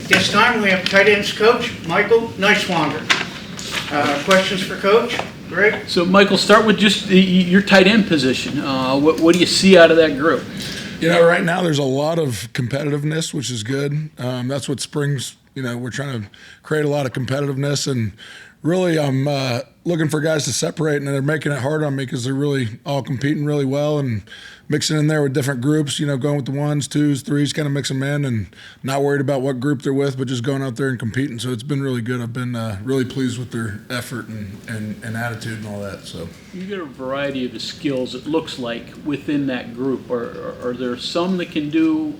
This time we have tight ends coach Michael Nysewander. Questions for Coach? Greg? So, Michael, start with just your tight end position. What do you see out of that group? Right now there's a lot of competitiveness, which is good. That's what springs, we're trying to create a lot of competitiveness. And really I'm looking for guys to separate, and they're making it hard on me because they're really all competing really well and mixing in there with different groups, going with the ones, twos, threes, kind of mix them in and not worried about what group they're with, but just going out there and competing. So it's been really good. I've been really pleased with their effort and attitude and all that. So You get a variety of the skills, it looks like, within that group. Are there some that can do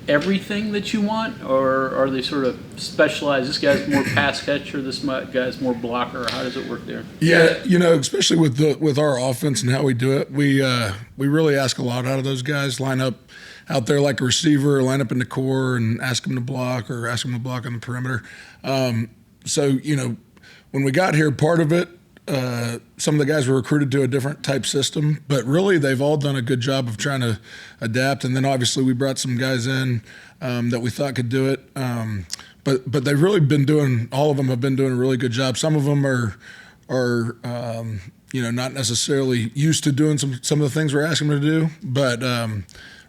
everything that you want, or are they sort of specialized? This guy's more pass catcher, this guy's more blocker. How does it work there? Yeah, especially with our offense and how we do it, we really ask a lot out of those guys. Line up out there like a receiver, line up in the core and ask them to block, or ask them to block on the perimeter. So when we got here, part of it, some of the guys were recruited to a different type system, but really they've all done a good job of trying to adapt. And then obviously we brought some guys in that we thought could do it. But they've really been all of them have been doing a really good job. Some of them are not necessarily used to doing some of the things we're asking them to do. But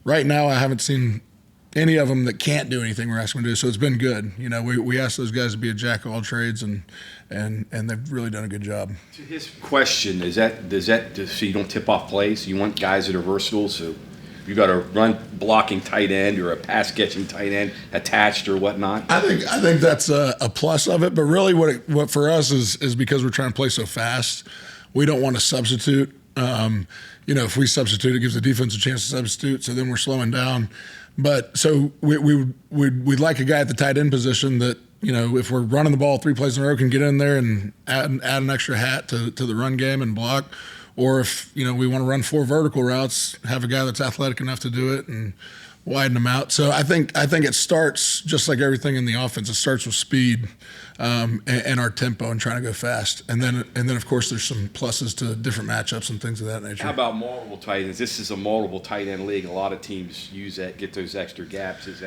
right now I haven't seen any of them that can't do anything we're asking them to do. So it's been good. We asked those guys to be a jack of all trades, and they've really done a good job. To his question, does that so you don't tip off plays? You want guys that are versatile, so you got a run blocking tight end or a pass catching tight end attached or whatnot? I think that's a plus of it, but really what for us is because we're trying to play so fast, we don't want to substitute. If we substitute, it gives the defense a chance to substitute, so then we're slowing down. But so we'd like a guy at the tight end position that, if we're running the ball 3 plays in a row, can get in there and add an extra hat to the run game and block. Or if, we want to run 4 vertical routes, have a guy that's athletic enough to do it and widen them out. So I think it starts just like everything in the offense. It starts with speed and our tempo and trying to go fast. And then of course there's some pluses to different matchups and things of that nature. How about multiple tight ends? This is a multiple tight end league. A lot of teams use that, get those extra gaps. Is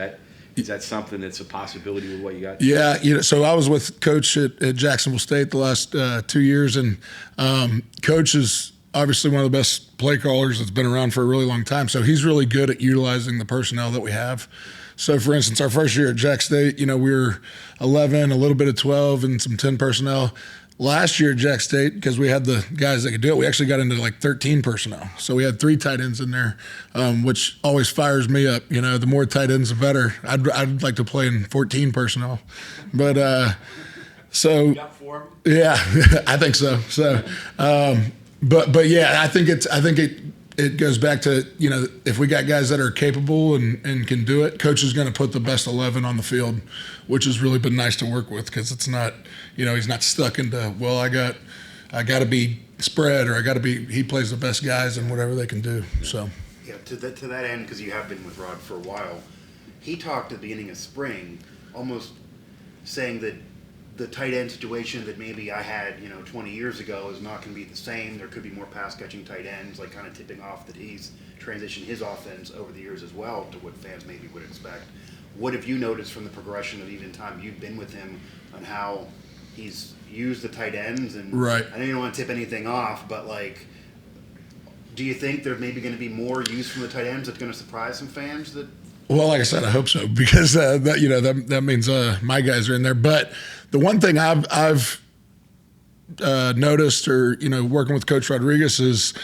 that something that's a possibility with what you got? Yeah, so I was with Coach at Jacksonville State the last 2 years, and Coach is obviously one of the best play callers that's been around for a really long time. So he's really good at utilizing the personnel that we have. So, for instance, our first year at Jack State, we were 11, a little bit of 12, and some 10 personnel. Last year at Jack State, because we had the guys that could do it, we actually got into like 13 personnel. So we had 3 tight ends in there, which always fires me up. The more tight ends, the better. I'd like to play in 14 personnel. But so, yeah, I think so. So, but yeah, I think it goes back to, if we got guys that are capable and can do it, Coach is going to put the best 11 on the field, which has really been nice to work with, because it's not, he's not stuck into, well, I got to be spread, or he plays the best guys and whatever they can do. So yeah, to that end, because you have been with Rod for a while, he talked at the beginning of spring, almost saying that the tight end situation that maybe I had, 20 years ago is not going to be the same. There could be more pass-catching tight ends, like kind of tipping off that he's transitioned his offense over the years as well to what fans maybe would expect. What have you noticed from the progression of even time you've been with him on how he's used the tight ends? And right. I know you don't want to tip anything off, but do you think there's maybe going to be more use from the tight ends that's going to surprise some fans? Well, like I said, I hope so, because that means my guys are in there. But the one thing I've noticed, or working with Coach Rodriguez, is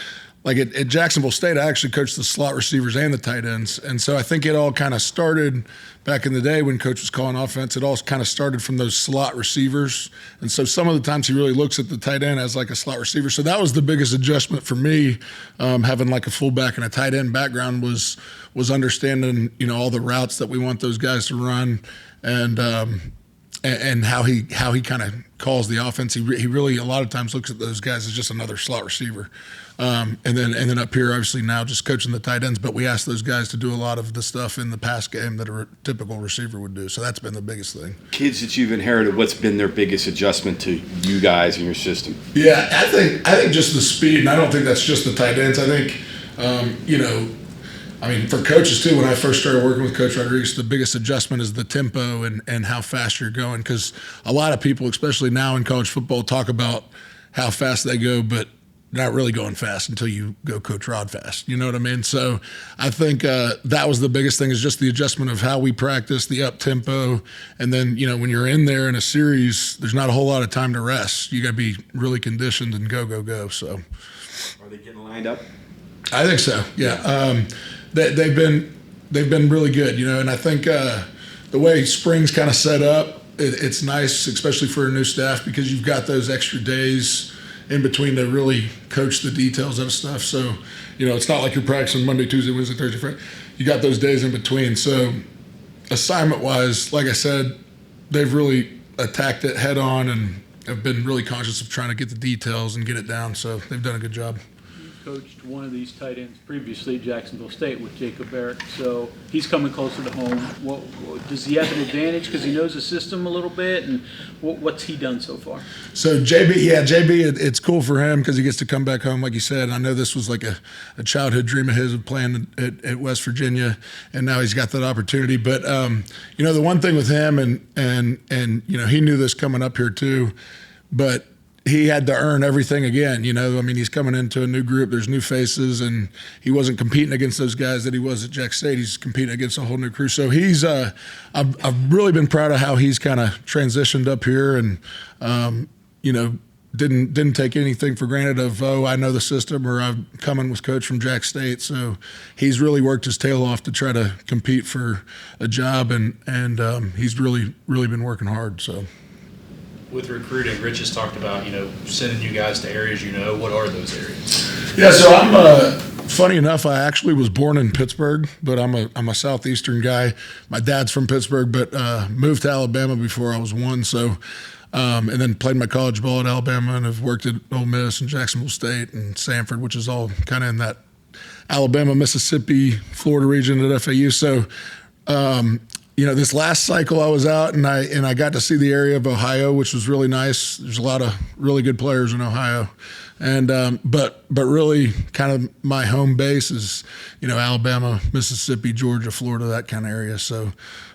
like at Jacksonville State, I actually coached the slot receivers and the tight ends, and so I think it all kind of started back in the day when Coach was calling offense. It all kind of started from those slot receivers, and so some of the times he really looks at the tight end as like a slot receiver. So that was the biggest adjustment for me, having like a fullback and a tight end background, was understanding all the routes that we want those guys to run, and how he kind of calls the offense. He really a lot of times looks at those guys as just another slot receiver. And then up here, obviously now just coaching the tight ends, but we ask those guys to do a lot of the stuff in the pass game that a typical receiver would do. So that's been the biggest thing. Kids that you've inherited, what's been their biggest adjustment to you guys and your system? Yeah, I think just the speed, and I don't think that's just the tight ends. I think, I mean, for coaches too, when I first started working with Coach Rodriguez, the biggest adjustment is the tempo and how fast you're going. Because a lot of people, especially now in college football, talk about how fast they go, but not really going fast until you go Coach Rod fast. You know what I mean? So I think that was the biggest thing, is just the adjustment of how we practice, the up tempo. And then, when you're in there in a series, there's not a whole lot of time to rest. You got to be really conditioned and go. So Are they getting lined up? I think so. Yeah. They've been really good, and I think the way spring's kind of set up, it's nice, especially for a new staff, because you've got those extra days in between to really coach the details of stuff. So, it's not like you're practicing Monday, Tuesday, Wednesday, Thursday, Friday. You got those days in between. So, assignment-wise, like I said, they've really attacked it head on and have been really conscious of trying to get the details and get it down. So, they've done a good job. Coached one of these tight ends previously at Jacksonville State with Jacob Barrett, so he's coming closer to home. Does he have an advantage because he knows the system a little bit, and what's he done so far? So JB, it's cool for him because he gets to come back home, like you said. I know this was like a childhood dream of his of playing at West Virginia, and now he's got that opportunity. But the one thing with him, and he knew this coming up here too, but he had to earn everything again. He's coming into a new group. There's new faces, and he wasn't competing against those guys that he was at Jack State. He's competing against a whole new crew. So he's, I've really been proud of how he's kind of transitioned up here, and didn't take anything for granted of, I know the system, or I'm coming with coach from Jack State. So he's really worked his tail off to try to compete for a job, and he's really been working hard. So. With recruiting, Rich has talked about, sending you guys to areas What are those areas? Yeah, so I'm funny enough, I actually was born in Pittsburgh, but I'm a southeastern guy. My dad's from Pittsburgh, but moved to Alabama before I was 1. So, and then played my college ball at Alabama, and have worked at Ole Miss and Jacksonville State and Sanford, which is all kind of in that Alabama, Mississippi, Florida region at FAU. So. This last cycle I was out, and I got to see the area of Ohio, which was really nice. There's a lot of really good players in Ohio, and but really kind of my home base is Alabama, Mississippi, Georgia, Florida, that kind of area. So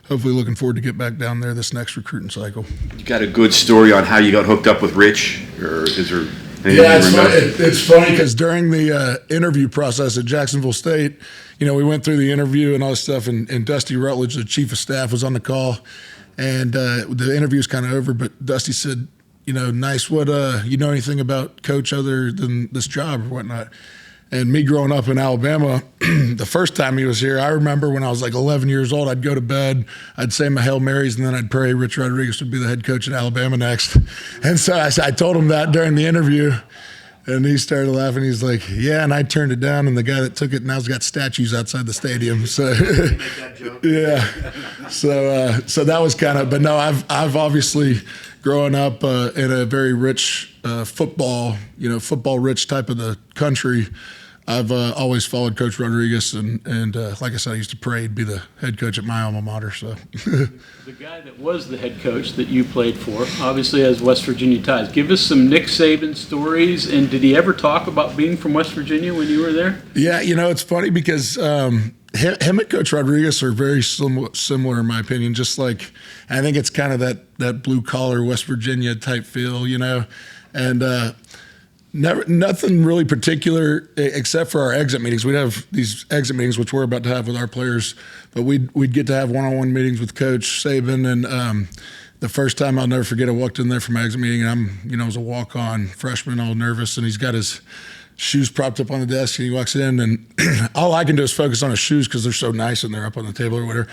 hopefully looking forward to get back down there this next recruiting cycle. You got a good story on how you got hooked up with Rich, or is there? Yeah, it's funny because during the interview process at Jacksonville State, we went through the interview and all this stuff, and Dusty Rutledge, the chief of staff, was on the call, and the interview was kind of over, but Dusty said, Nice, what, you know anything about Coach other than this job or whatnot? And me growing up in Alabama, the first time he was here, I remember when I was like 11 years old, I'd go to bed, I'd say my Hail Marys, and then I'd pray Rich Rodriguez would be the head coach at Alabama next. And so I told him that during the interview, and he started laughing. He's like, yeah, and I turned it down, and the guy that took it now's got statues outside the stadium. So, Make that joke. yeah. So that was kind of, but no, I've obviously growing up in a very rich football rich type of the country, I've always followed Coach Rodriguez, and like I said, I used to pray he'd be the head coach at my alma mater. So, the guy that was the head coach that you played for obviously has West Virginia ties. Give us some Nick Saban stories, and did he ever talk about being from West Virginia when you were there? Yeah, it's funny because him and Coach Rodriguez are very similar in my opinion. Just like, I think it's kind of that blue collar West Virginia type feel, and. Nothing really particular except for our exit meetings. We'd have these exit meetings, which we're about to have with our players, but we'd get to have one-on-one meetings with Coach Saban. And the first time I'll never forget, I walked in there for my exit meeting, and I was a walk-on freshman, all nervous, and he's got his shoes propped up on the desk, and he walks in, and all I can do is focus on his shoes because they're so nice and they're up on the table or whatever.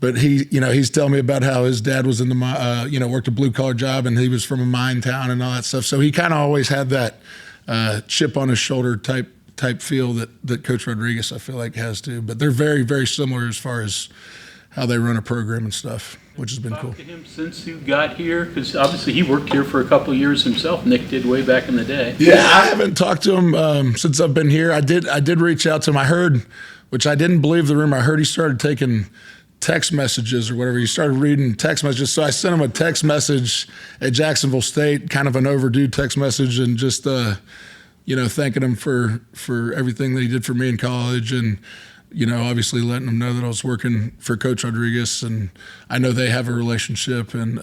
But he's telling me about how his dad was in the, worked a blue collar job, and he was from a mine town and all that stuff. So he kind of always had that chip on his shoulder type feel that Coach Rodriguez, I feel like, has too. But they're very, very similar as far as how they run a program and stuff, which has been cool. Talked to him since you got here, because obviously he worked here for a couple of years himself. Nick did way back in the day. Yeah, I haven't talked to him since I've been here. I did reach out to him. I heard, which I didn't believe the rumor. I heard he started taking text messages or whatever. He started reading text messages. So I sent him a text message at Jacksonville State, kind of an overdue text message, and just thanking him for everything that he did for me in college, and obviously letting them know that I was working for Coach Rodriguez, and I know they have a relationship, and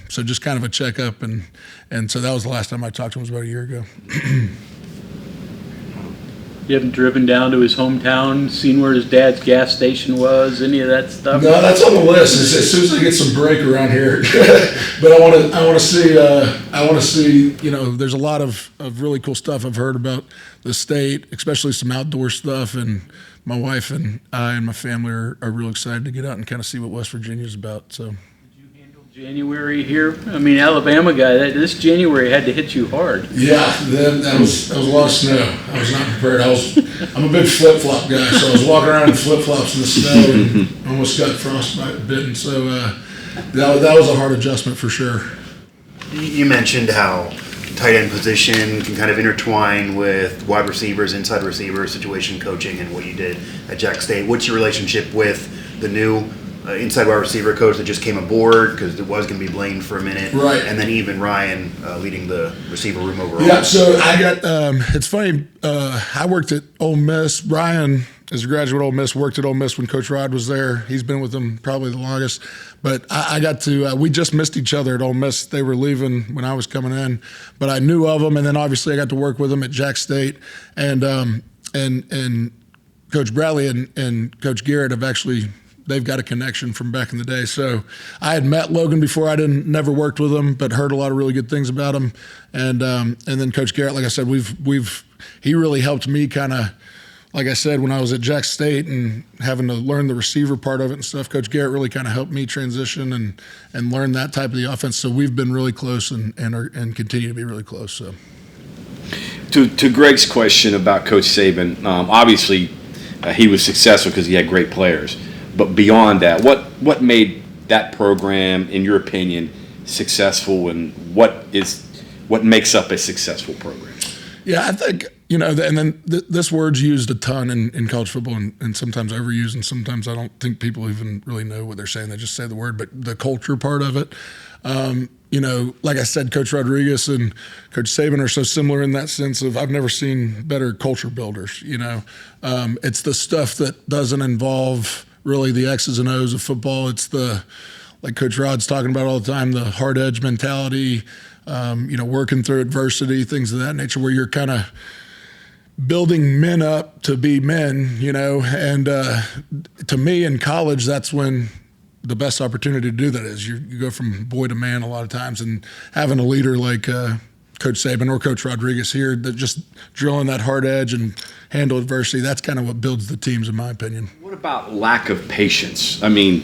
so just kind of a checkup, and so that was the last time I talked to him, was about a year ago. You haven't driven down to his hometown, seen where his dad's gas station was, any of that stuff? No, that's on the list. As soon as I get some break around here, but I want to see. There's a lot of really cool stuff I've heard about the state, especially some outdoor stuff, and my wife and I and my family are real excited to get out and kind of see what West Virginia's about. So. January here. I mean, Alabama guy. This January had to hit you hard. Yeah, that was a lot of snow. I was not prepared. I'm a big flip flop guy, so I was walking around in flip flops in the snow and almost got frostbite bitten. So that was a hard adjustment for sure. You mentioned how tight end position can kind of intertwine with wide receivers, inside receivers, situation coaching, and what you did at Jack State. What's your relationship with the new inside wide receiver coach that just came aboard, because it was going to be blamed for a minute, right? And then even Ryan leading the receiver room overall. Yeah, so I got. It's funny. I worked at Ole Miss. Ryan is a graduate of Ole Miss. Worked at Ole Miss when Coach Rod was there. He's been with them probably the longest. But I got to. We just missed each other at Ole Miss. They were leaving when I was coming in, but I knew of them, and then obviously I got to work with them at Jack State, and Coach Bradley and Coach Garrett have actually. They've got a connection from back in the day. So I had met Logan before. I never worked with him, but heard a lot of really good things about him. And then Coach Garrett, like I said, he really helped me kind of, like I said, when I was at Jack State and having to learn the receiver part of it and stuff. Coach Garrett really kind of helped me transition and learn that type of the offense. So we've been really close and continue to be really close. So to Greg's question about Coach Saban, obviously he was successful because he had great players. But beyond that, what made that program, in your opinion, successful, and what makes up a successful program? Yeah, I think, and then this word's used a ton in college football, and sometimes overused, and sometimes I don't think people even really know what they're saying. They just say the word, but the culture part of it, like I said, Coach Rodriguez and Coach Saban are so similar in that sense of I've never seen better culture builders. It's the stuff that doesn't involve really the X's and O's of football. It's like Coach Rod's talking about all the time, the hard edge mentality, working through adversity, things of that nature, where you're kind of building men up to be men, and to me in college, that's when the best opportunity to do that is. You go from boy to man a lot of times, and having a leader like Coach Saban or Coach Rodriguez here that just drilling that hard edge and handle adversity, that's kind of what builds the teams, in my opinion. What about lack of patience? I mean,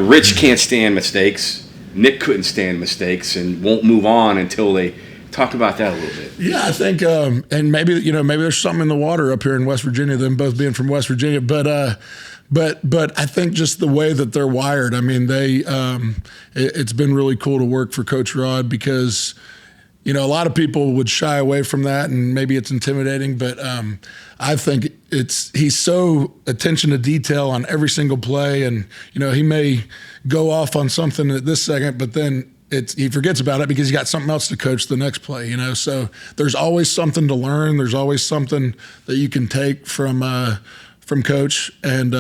Rich can't stand mistakes. Nick couldn't stand mistakes and won't move on until they talk about that a little bit. Yeah, I think, and maybe there's something in the water up here in West Virginia, them both being from West Virginia, but I think just the way that they're wired. I mean, it's been really cool to work for Coach Rod because, a lot of people would shy away from that, and maybe it's intimidating, but I think he's so attention to detail on every single play, and he may go off on something at this second, but then he forgets about it because he's got something else to coach the next play. So there's always something to learn. There's always something that you can take from Coach, and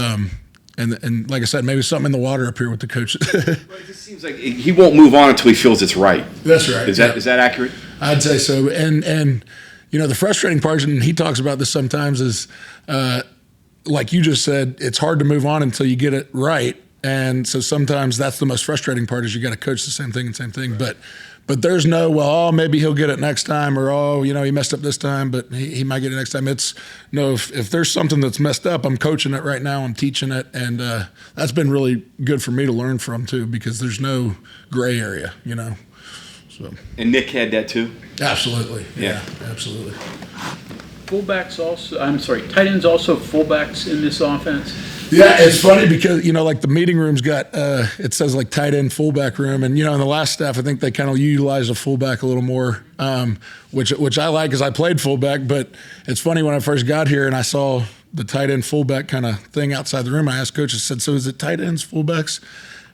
like I said, maybe something in the water up here with the coach. It just seems like he won't move on until he feels it's right. That's right. Is that accurate? I'd say so. And the frustrating part, and he talks about this sometimes, is like you just said, it's hard to move on until you get it right. And so sometimes that's the most frustrating part, is you got to coach the same thing. Right. But there's no, maybe he'll get it next time, or, he messed up this time, but he might get it next time. It's, no, if there's something that's messed up, I'm coaching it right now, I'm teaching it, and that's been really good for me to learn from, too, because there's no gray area, So. And Nick had that, too? Absolutely. Yeah, absolutely. Tight ends also fullbacks in this offense? Yeah, it's funny because, like the meeting room's got, it says like tight end fullback room. And, in the last staff, I think they kind of utilize a fullback a little more, which I like because I played fullback. But it's funny, when I first got here and I saw the tight end fullback kind of thing outside the room, I asked Coach, I said, so is it tight ends, fullbacks?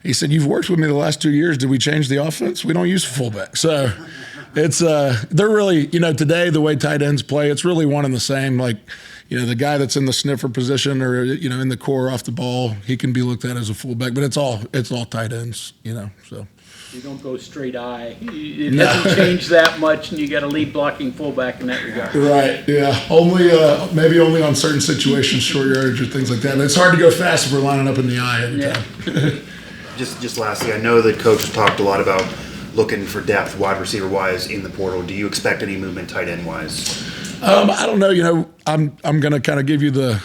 He said, you've worked with me the last 2 years. Did we change the offense? We don't use fullback. So it's, they're really, today the way tight ends play, it's really one and the same. Like, the guy that's in the sniffer position or in the core off the ball, he can be looked at as a fullback. But it's all tight ends. So. You don't go straight eye. It hasn't changed that much, and you got a lead blocking fullback in that regard. Right. Yeah. Maybe only on certain situations, short yardage or things like that. But it's hard to go fast if we're lining up in the eye every time. Just lastly, I know that Coach has talked a lot about looking for depth, wide receiver wise, in the portal. Do you expect any movement, tight end wise? I don't know. I'm going to kind of give you the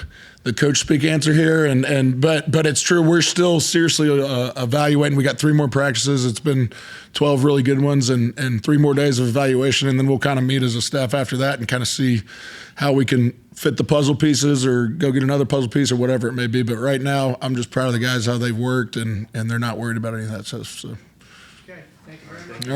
coach speak answer here, but it's true. We're still seriously evaluating. We got 3 more practices. It's been 12 really good ones, and 3 more days of evaluation, and then we'll kind of meet as a staff after that and kind of see how we can fit the puzzle pieces or go get another puzzle piece or whatever it may be. But right now, I'm just proud of the guys how they've worked, and they're not worried about any of that stuff. So. Okay, thank you very much.